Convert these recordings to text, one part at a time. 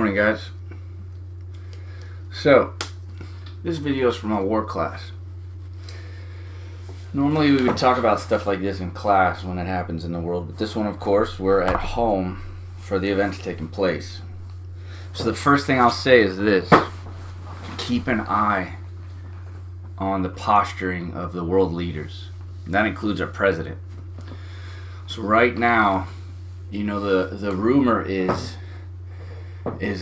morning, guys. So, this video is from my war class. Normally we would talk about stuff like this in class when it happens in the world, but this one, of course, we're at home for the events taking place. So the first thing I'll say is this: keep an eye on the posturing of the world leaders. That includes our president. So right now, you know, the rumor is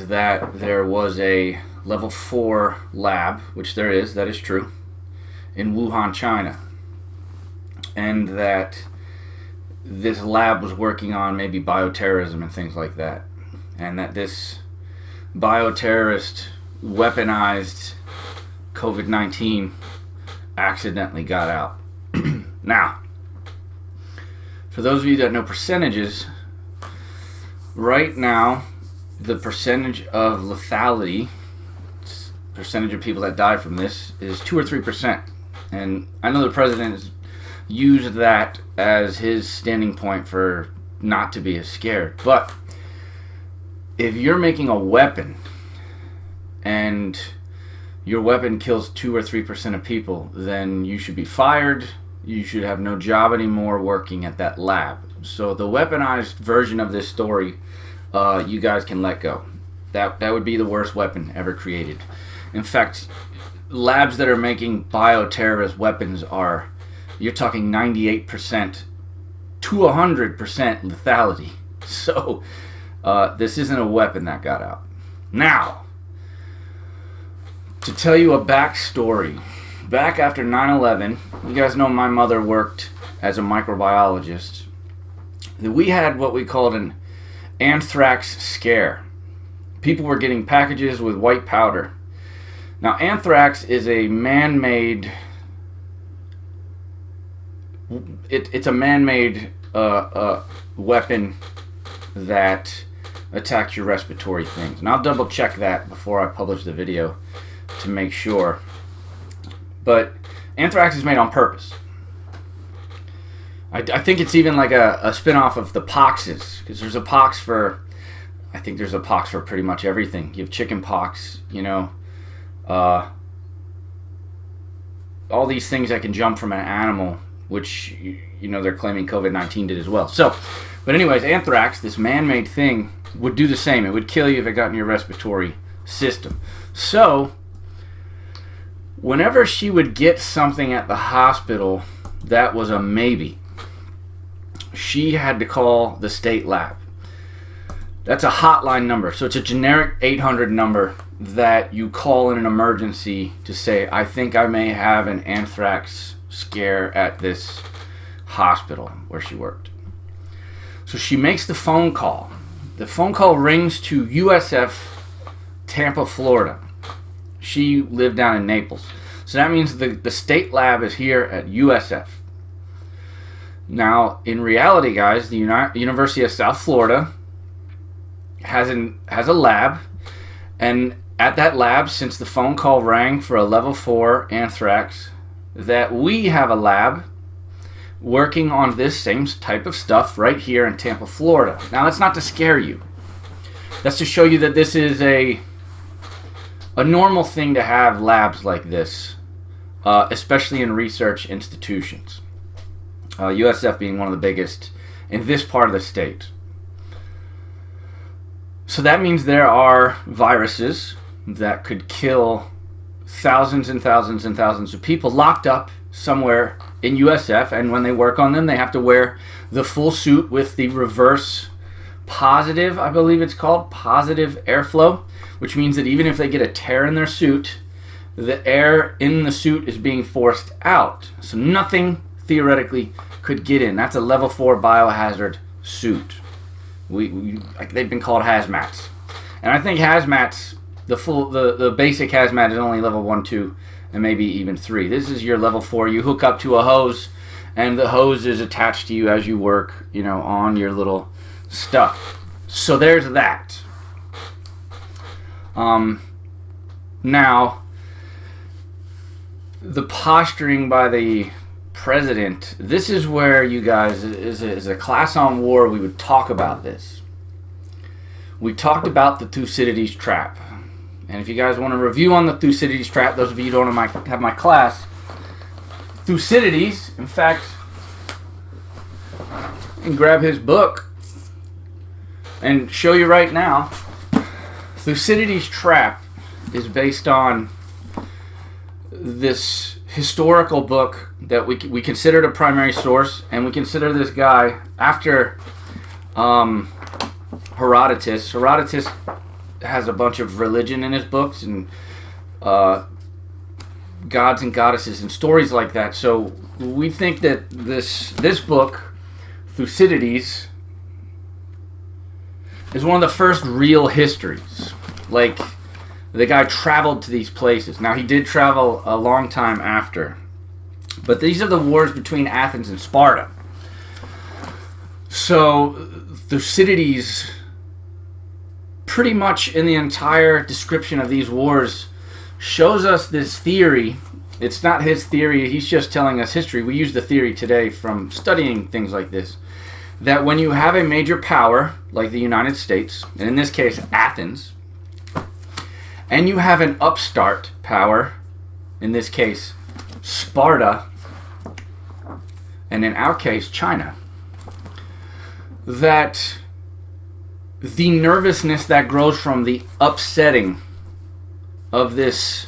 that there was a level 4 lab, which there is, that is true, in Wuhan, China. And that this lab was working on maybe bioterrorism and things like that. And that this bioterrorist weaponized COVID-19 accidentally got out. Now, for those of you that know percentages, right now, the percentage of lethality, percentage of people that die from this, is 2 or 3%. And I know the president has used that as his standing point for not to be as scared. But if you're making a weapon and your weapon kills 2 or 3% of people, then you should be fired. You should have no job anymore working at that lab. So the weaponized version of this story, you guys can let go. That would be the worst weapon ever created. In fact, labs that are making bioterrorist weapons are, you're talking 98% to 100% lethality. So this isn't a weapon that got out. Now, to tell you a backstory, back after 9/11, you guys know my mother worked as a microbiologist. We had what we called an anthrax scare. People were getting packages with white powder. Now, anthrax is a man-made, it's a man-made weapon that attacks your respiratory things. And I'll double check that before I publish the video to make sure. But anthrax is made on purpose. I think it's even like a spin-off of the poxes, because there's a pox for, I think there's a pox for pretty much everything. You have chicken pox, you know, all these things that can jump from an animal, which, you know, they're claiming COVID-19 did as well. So, but anyways, anthrax, this man-made thing, would do the same. It would kill you if it got in your respiratory system. So, whenever she would get something at the hospital that was a maybe, she had to call the state lab. That's a hotline number. So it's a generic 800 number that you call in an emergency to say, I think I may have an anthrax scare at this hospital where she worked. So she makes the phone call. The phone call rings to USF Tampa, Florida. She lived down in Naples. So that means the state lab is here at USF. Now, in reality, guys, the University of South Florida has a lab, and at that lab, since the phone call rang for a level 4 anthrax, that we have a lab working on this same type of stuff right here in Tampa, Florida. Now, that's not to scare you. That's to show you that this is a normal thing to have labs like this, especially in research institutions. USF being one of the biggest in this part of the state. So that means there are viruses that could kill thousands and thousands and thousands of people locked up somewhere in USF, and when they work on them, they have to wear the full suit with the reverse positive, I believe it's called, positive airflow, which means that even if they get a tear in their suit, the air in the suit is being forced out. So nothing theoretically could get in. That's a level 4 biohazard suit. They've been called hazmats. And I think hazmats, the basic hazmat is only level 1, 2, and maybe even 3. This is your level 4. You hook up to a hose, and the hose is attached to you as you work, you know, on your little stuff. So there's that. Now, the posturing by the president, this is where you guys, as a class on war, we would talk about this. we talked about the Thucydides Trap. And if you guys want a review on the Thucydides Trap, those of you who don't have my class, Thucydides, in fact, and grab his book and show you right now. Thucydides Trap is based on this historical book that we considered a primary source, and we consider this guy after Herodotus. Herodotus has a bunch of religion in his books and gods and goddesses and stories like that. So we think that this book, Thucydides, is one of the first real histories. Like, the guy traveled to these places. Now, he did travel a long time after. But these are the wars between Athens and Sparta. So, Thucydides, pretty much in the entire description of these wars, shows us this theory. It's not his theory, he's just telling us history. We use the theory today from studying things like this. That when you have a major power, like the United States, and in this case, Athens, and you have an upstart power, in this case, Sparta, and in our case, China, that the nervousness that grows from the upsetting of this,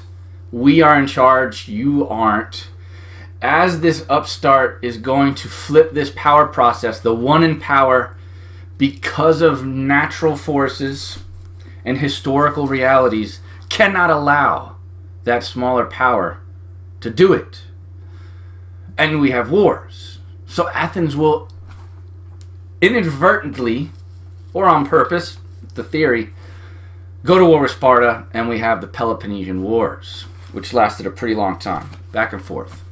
we are in charge, you aren't, as this upstart is going to flip this power process, the one in power, because of natural forces and historical realities, cannot allow that smaller power to do it. And we have wars. So Athens will inadvertently, or on purpose, the theory, go to war with Sparta, and we have the Peloponnesian Wars, which lasted a pretty long time, back and forth.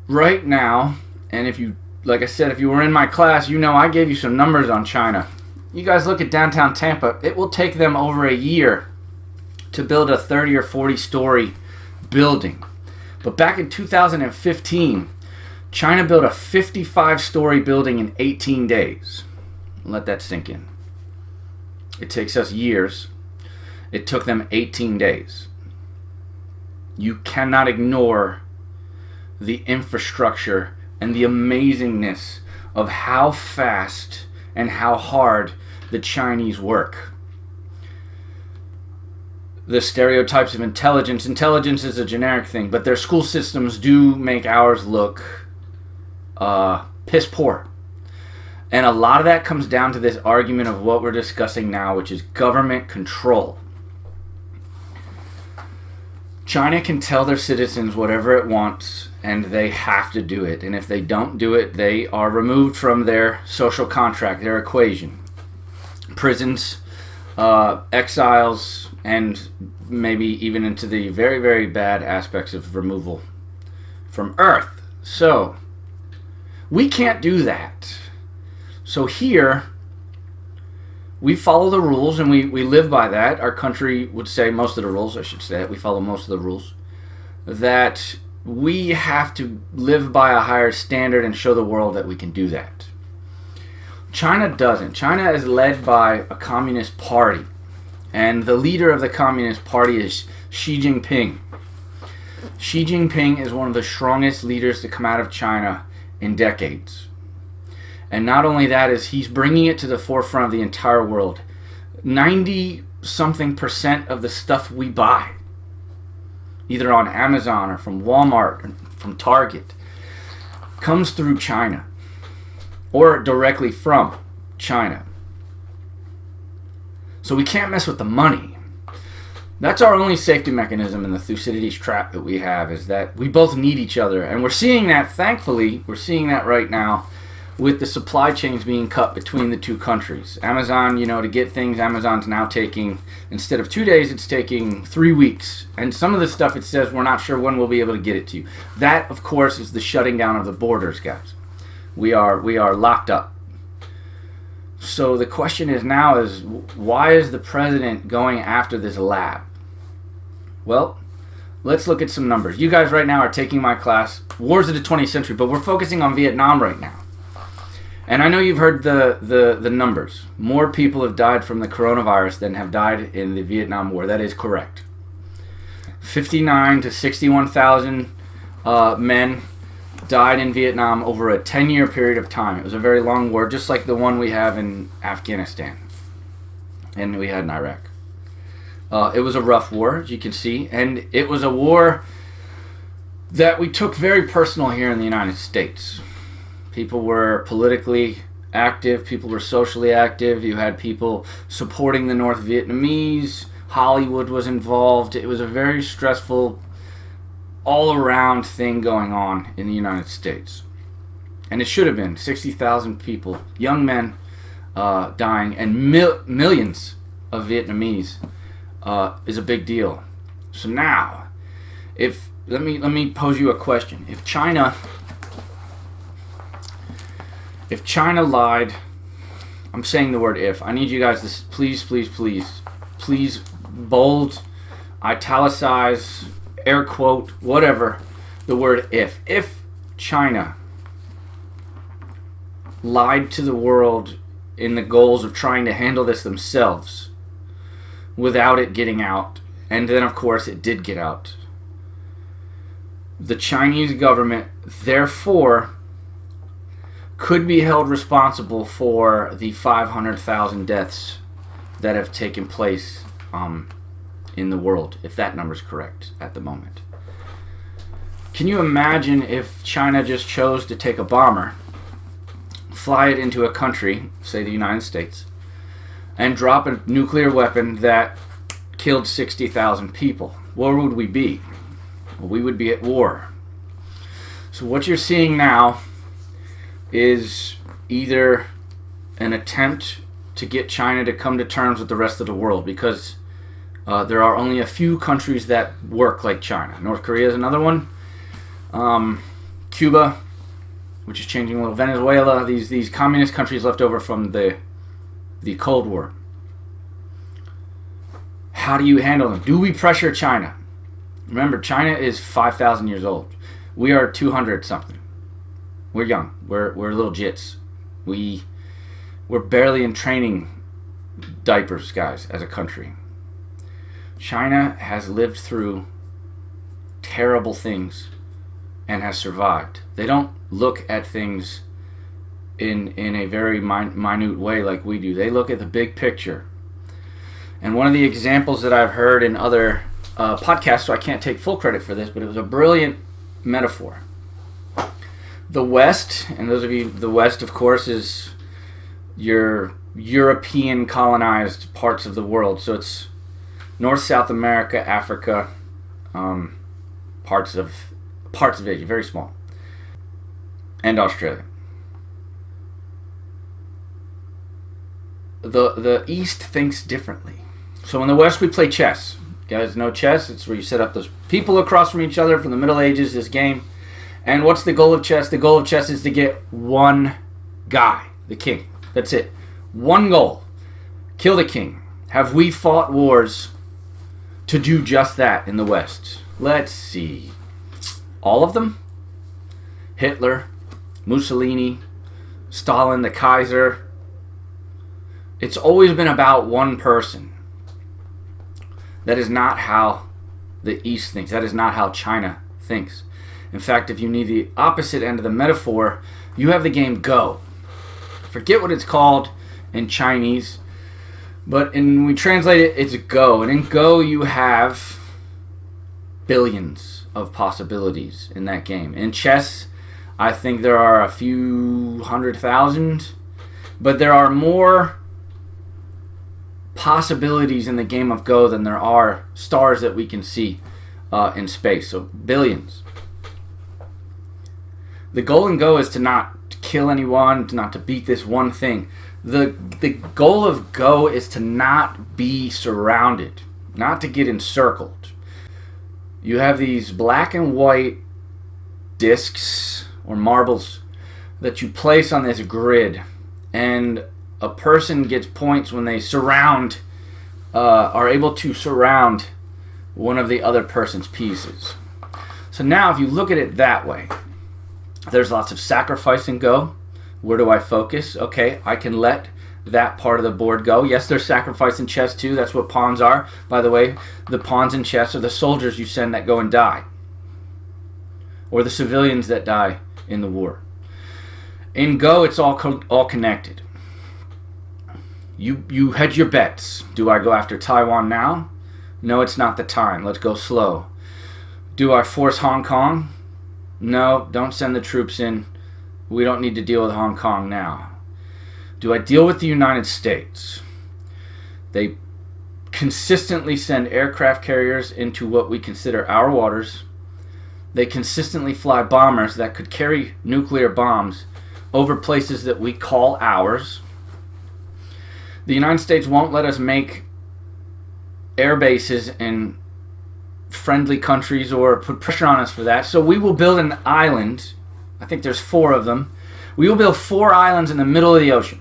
Right now, and if you, like I said, if you were in my class, you know I gave you some numbers on China. You guys look at downtown Tampa, it will take them over a year to build a 30 or 40 story building. But back in 2015, China built a 55-story building in 18 days. Let that sink in. It takes us years. It took them 18 days. You cannot ignore the infrastructure and the amazingness of how fast and how hard the Chinese work. The stereotypes of intelligence. Intelligence is a generic thing, but their school systems do make ours look piss poor. And a lot of that comes down to this argument of what we're discussing now, which is government control. China can tell their citizens whatever it wants, and they have to do it. And if they don't do it, they are removed from their social contract, their equation. Prisons, exiles, and maybe even into the very, very bad aspects of removal from Earth. So, we can't do that. So here, we follow the rules, and we live by that. Our country would say, most of the rules, I should say, we follow most of the rules, that we have to live by a higher standard and show the world that we can do that. China doesn't. China is led by a communist party, and the leader of the communist party is Xi Jinping. Xi Jinping is one of the strongest leaders to come out of China in decades. And not only that, is he's bringing it to the forefront of the entire world. 90-something% of the stuff we buy, either on Amazon or from Walmart or from Target, comes through China or directly from China. So we can't mess with the money. That's our only safety mechanism in the Thucydides trap that we have, is that we both need each other. And we're seeing that, thankfully, we're seeing that right now with the supply chains being cut between the two countries. Amazon, to get things, Amazon's now taking, instead of 2 days, it's taking 3 weeks. And some of the stuff it says we're not sure when we'll be able to get it to you. That, of course, is the shutting down of the borders, guys. We are locked up. So the question is now is, why is the president going after this lab? Well, let's look at some numbers. You guys right now are taking my class, Wars of the 20th Century, but we're focusing on Vietnam right now. And I know you've heard the numbers. More people have died from the coronavirus than have died in the Vietnam War. That is correct. 59 to 61,000 men died in Vietnam over a 10-year period of time. It was a very long war, just like the one we have in Afghanistan and we had in Iraq. It was a rough war, as you can see, and it was a war that we took very personal here in the United States. People were politically active, people were socially active, you had people supporting the North Vietnamese, Hollywood was involved. It was a very stressful, all-around thing going on in the United States. And it should have been 60,000 people, young men dying, and millions of Vietnamese is a big deal. So now, let me pose you a question. If China lied, I'm saying the word if. I need you guys to please bold, italicize, air quote, whatever, the word if. If China lied to the world in the goals of trying to handle this themselves without it getting out, and then of course it did get out, the Chinese government therefore could be held responsible for the 500,000 deaths that have taken place in the world, if that number is correct at the moment. Can you imagine if China just chose to take a bomber, fly it into a country, say the United States, and drop a nuclear weapon that killed 60,000 people? Where would we be? Well, we would be at war. So what you're seeing now is either an attempt to get China to come to terms with the rest of the world, because there are only a few countries that work like China. North Korea is another one. Cuba, which is changing a little. Venezuela, these communist countries left over from the Cold War. How do you handle them? Do we pressure China? Remember, China is 5,000 years old. We are 200 something. We're young. We're little jits. We're barely in training diapers, guys, as a country. China has lived through terrible things and has survived. They don't look at things in a very minute way like we do. They look at the big picture. And one of the examples that I've heard in other podcasts, so I can't take full credit for this, but it was a brilliant metaphor. The West, and those of you, the West, of course, is your European colonized parts of the world. So it's North, South America, Africa, parts of Asia, very small, and Australia. The East thinks differently. So in the West, we play chess. You guys know chess? It's where you set up those people across from each other from the Middle Ages, this game. And what's the goal of chess? The goal of chess is to get one guy, the king. That's it. One goal. Kill the king. Have we fought wars to do just that in the West? Let's see. All of them? Hitler, Mussolini, Stalin, the Kaiser. It's always been about one person. That is not how the East thinks. That is not how China thinks. In fact, if you need the opposite end of the metaphor, you have the game Go. Forget what it's called in Chinese, but when we translate it, it's Go. And in Go, you have billions of possibilities in that game. In chess, I think there are a few 100,000, but there are more possibilities in the game of Go than there are stars that we can see in space. So billions. The goal in Go is to not kill anyone, not to beat this one thing. The goal of Go is to not be surrounded, not to get encircled. You have these black and white discs or marbles that you place on this grid, and a person gets points when they are able to surround one of the other person's pieces. So now if you look at it that way, there's lots of sacrifice in Go. Where do I focus? Okay, I can let that part of the board go. Yes, there's sacrifice in chess too. That's what pawns are. By the way, the pawns in chess are the soldiers you send that go and die, or the civilians that die in the war. In Go, it's all connected. You hedge your bets. Do I go after Taiwan now? No, it's not the time. Let's go slow. Do I force Hong Kong? No, don't send the troops in. We don't need to deal with Hong Kong now. Do I deal with the United States? They consistently send aircraft carriers into what we consider our waters. They consistently fly bombers that could carry nuclear bombs over places that we call ours. The United States won't let us make air bases in friendly countries or put pressure on us for that. So we will build an island. I think there's 4 of them. We will build 4 islands in the middle of the ocean.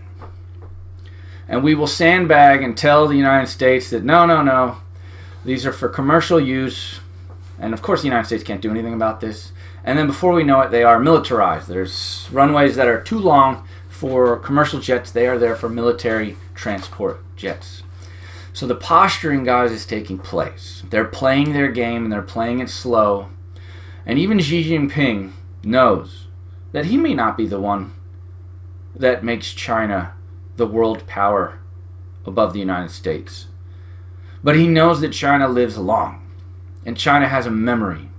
And we will sandbag and tell the United States that no, these are for commercial use. And of course the United States can't do anything about this. And then before we know it, they are militarized. There's runways that are too long for commercial jets. They are there for military transport jets. So the posturing, guys, is taking place. They're playing their game and they're playing it slow. And even Xi Jinping knows that he may not be the one that makes China the world power above the United States. But he knows that China lives long, and China has a memory,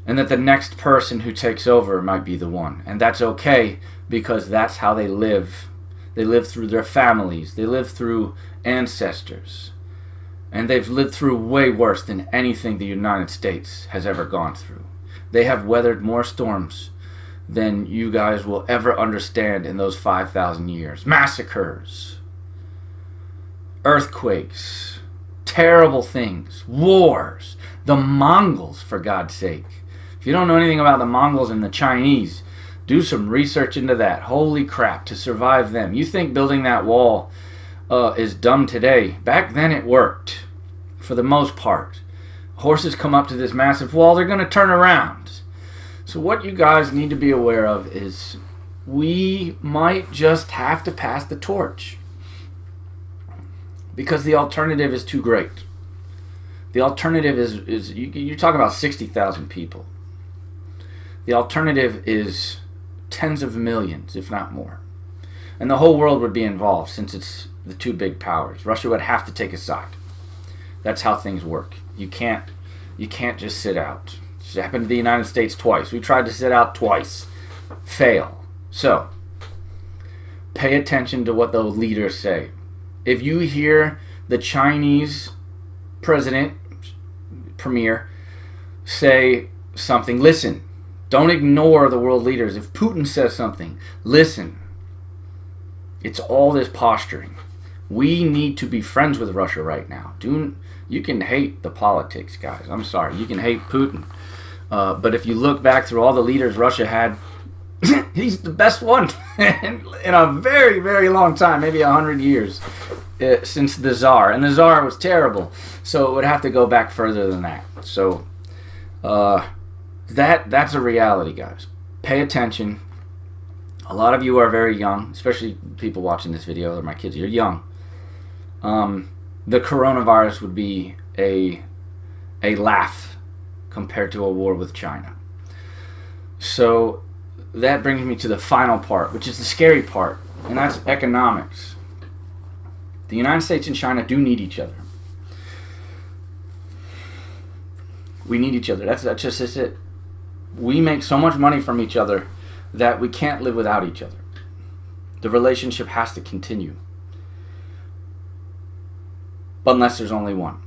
and that the next person who takes over might be the one. And that's okay, because that's how they live. They live through their families. They live through ancestors. And they've lived through way worse than anything the United States has ever gone through. They have weathered more storms than you guys will ever understand in those 5,000 years. Massacres, earthquakes, terrible things, wars, the Mongols, for God's sake. If you don't know anything about the Mongols and the Chinese, do some research into that. Holy crap, to survive them. You think building that wall is dumb today. Back then it worked, for the most part. Horses come up to this massive wall, they're going to turn around. So what you guys need to be aware of is we might just have to pass the torch, because the alternative is too great. The alternative is you're talking about 60,000 people. The alternative is tens of millions, if not more. And the whole world would be involved, since it's the 2 big powers. Russia would have to take a side. That's how things work. You can't just sit out. It's happened to the United States twice. We tried to sit out twice. Fail. So, pay attention to what the leaders say. If you hear the Chinese premier, say something, listen. Don't ignore the world leaders. If Putin says something, listen. It's all this posturing. We need to be friends with Russia right now. You can hate the politics, guys. I'm sorry. You can hate Putin. But if you look back through all the leaders Russia had, he's the best one in a very, very long time, maybe 100 years since the Tsar. And the Tsar was terrible. So it would have to go back further than that. So that's a reality, guys. Pay attention. A lot of you are very young, especially people watching this video, or my kids. You're young. The coronavirus would be a laugh compared to a war with China. So that brings me to the final part, which is the scary part, and that's economics. The United States and China do need each other. We need each other. That's just it. We make so much money from each other that we can't live without each other. The relationship has to continue. But unless there's only one.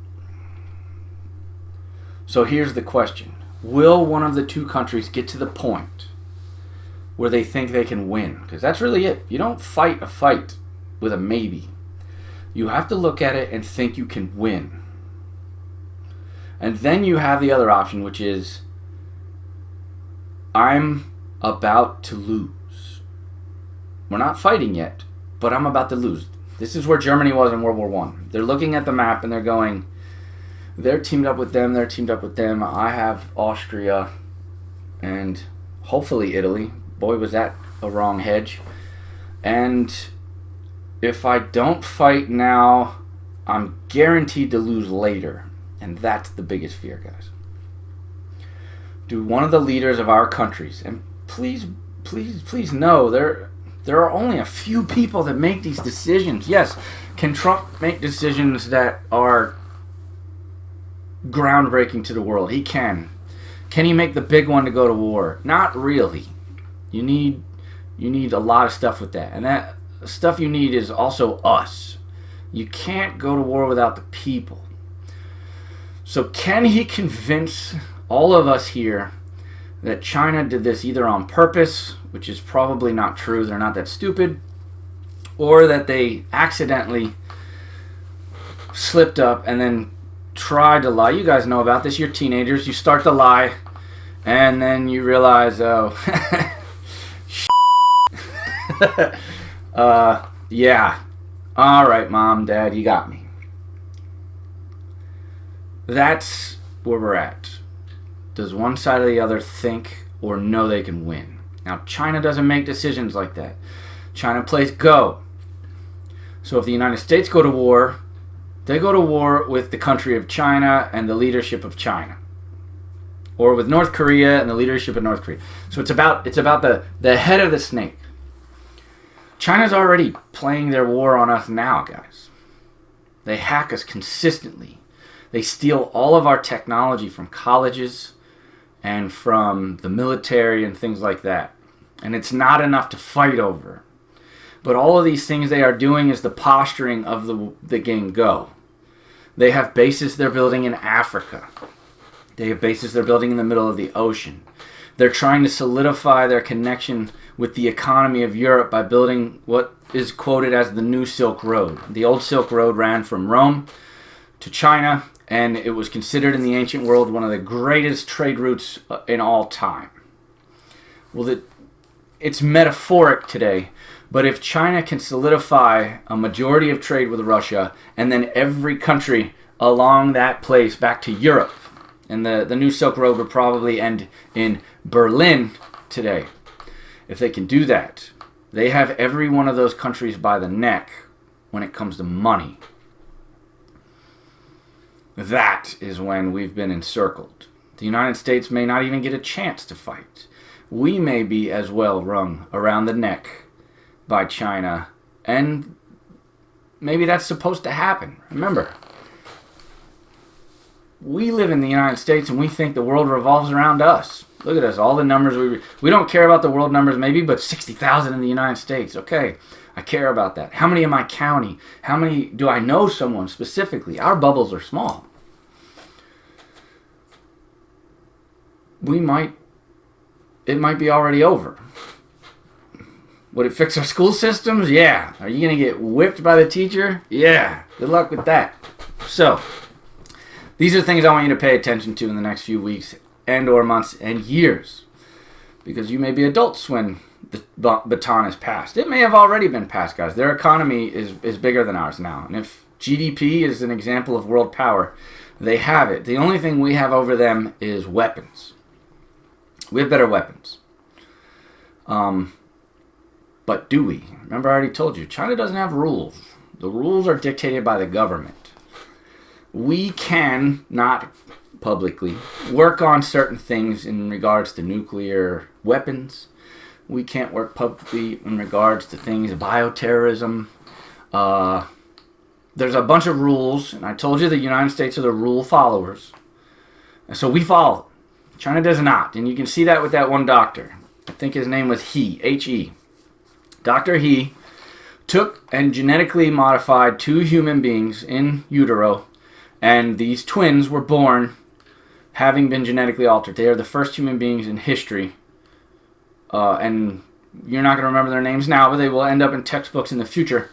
So here's the question. Will one of the 2 countries get to the point where they think they can win? Because that's really it. You don't fight a fight with a maybe. You have to look at it and think you can win. And then you have the other option, which is, I'm about to lose. We're not fighting yet, but I'm about to lose. This is where Germany was in World War I. They're looking at the map and they're going, they're teamed up with them, they're teamed up with them. I have Austria and hopefully Italy. Boy, was that a wrong hedge. And if I don't fight now, I'm guaranteed to lose later. And that's the biggest fear, guys. Do one of the leaders of our countries, and please know there are only a few people that make these decisions. Yes, can Trump make decisions that are groundbreaking to the world? He can. Can he make the big one to go to war? Not really. You need a lot of stuff with that. And that stuff you need is also us. You can't go to war without the people. So can he convince all of us here that China did this either on purpose, which is probably not true, they're not that stupid, or that they accidentally slipped up and then tried to lie? You guys know about this. You're teenagers. You start to lie, and then you realize, oh, yeah. All right, Mom, Dad, you got me. That's where we're at. Does one side or the other think or know they can win? Now, China doesn't make decisions like that. China plays go. So if the United States go to war, they go to war with the country of China and the leadership of China. Or with North Korea and the leadership of North Korea. So it's about the head of the snake. China's already playing their war on us now, guys. They hack us consistently. They steal all of our technology from colleges and from the military and things like that. And it's not enough to fight over. But all of these things they are doing is the posturing of the game Go. They have bases they're building in Africa. They have bases they're building in the middle of the ocean. They're trying to solidify their connection with the economy of Europe by building what is quoted as the New Silk Road. The old Silk Road ran from Rome to China, and it was considered in the ancient world one of the greatest trade routes in all time. Well, it's metaphoric today, but if China can solidify a majority of trade with Russia, and then every country along that place back to Europe, and the New Silk Road would probably end in Berlin today. If they can do that, they have every one of those countries by the neck when it comes to money. That is when we've been encircled. The United States may not even get a chance to fight. We may be as well wrung around the neck by China, and maybe that's supposed to happen. Remember, we live in the United States and we think the world revolves around us. Look at us, all the numbers. We don't care about the world numbers maybe, but 60,000 in the United States. Okay, I care about that. How many in my county? How many do I know someone specifically? Our bubbles are small. It might be already over. Would it fix our school systems? Yeah. Are you going to get whipped by the teacher? Yeah. Good luck with that. So, these are things I want you to pay attention to in the next few weeks and or months and years. Because you may be adults when the baton is passed. It may have already been passed, guys. Their economy is bigger than ours now. And if GDP is an example of world power, they have it. The only thing we have over them is weapons. We have better weapons. But do we? Remember I already told you, China doesn't have rules. The rules are dictated by the government. We can not publicly work on certain things in regards to nuclear weapons. We can't work publicly in regards to things, bioterrorism. There's a bunch of rules, and I told you the United States are the rule followers. And so we follow. China does not, and you can see that with that one doctor. I think his name was He, H-E. Dr. He took and genetically modified 2 human beings in utero, and these twins were born having been genetically altered. They are the first human beings in history, and you're not going to remember their names now, but they will end up in textbooks in the future.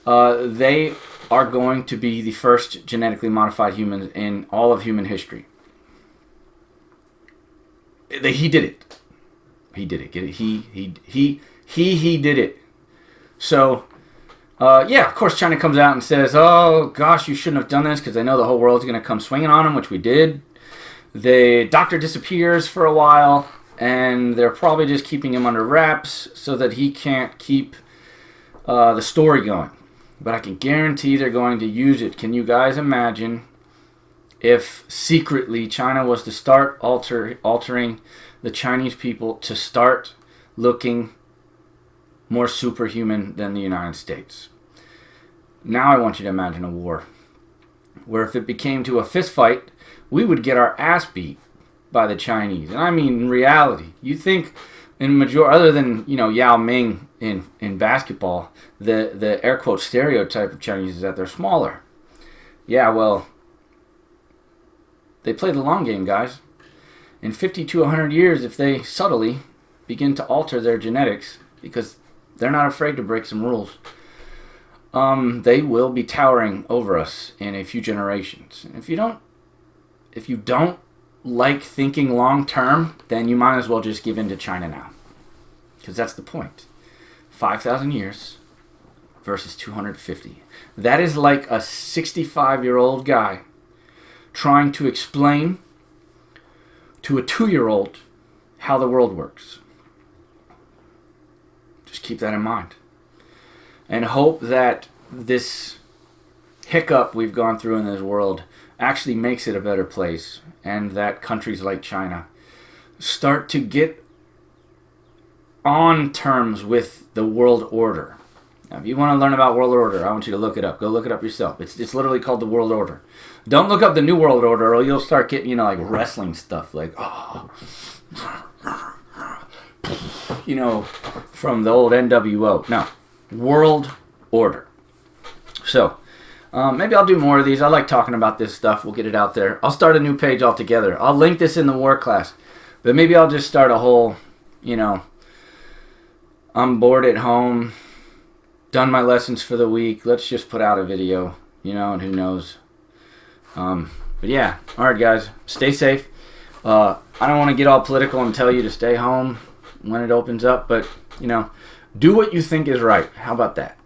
They are going to be the first genetically modified humans in all of human history. He did it. He did it. Get it? He did it. So, yeah, of course China comes out and says, oh, gosh, you shouldn't have done this because they know the whole world's going to come swinging on them, which we did. The doctor disappears for a while. and they're probably just keeping him under wraps so that he can't keep the story going. But I can guarantee they're going to use it. Can you guys imagine if secretly China was to start altering the Chinese people to start looking more superhuman than the United States? Now I want you to imagine a war where if it became to a fist fight, we would get our ass beat by the Chinese. And I mean in reality. You think other than, Yao Ming in basketball, the air quote stereotype of Chinese is that they're smaller. Yeah, well, they play the long game, guys. In 50 to 100 years, if they subtly begin to alter their genetics, because they're not afraid to break some rules, they will be towering over us in a few generations. And if you don't like thinking long term, then you might as well just give in to China now, because that's the point. 5,000 years versus 250. That is like a 65-year-old guy trying to explain to a 2-year-old how the world works. Just keep that in mind. And hope that this hiccup we've gone through in this world actually makes it a better place, and that countries like China start to get on terms with the world order. Now, if you want to learn about world order, I want you to look it up. Go look it up yourself. It's literally called the world order. Don't look up the new world order, or you'll start getting, like wrestling stuff, like, from the old NWO. No, world order. So, maybe I'll do more of these. I like talking about this stuff. We'll get it out there. I'll start a new page altogether. I'll link this in the war class. But maybe I'll just start a whole, I'm bored at home, done my lessons for the week. Let's just put out a video, and who knows. But yeah, all right, guys. Stay safe. I don't want to get all political and tell you to stay home when it opens up. But, do what you think is right. How about that?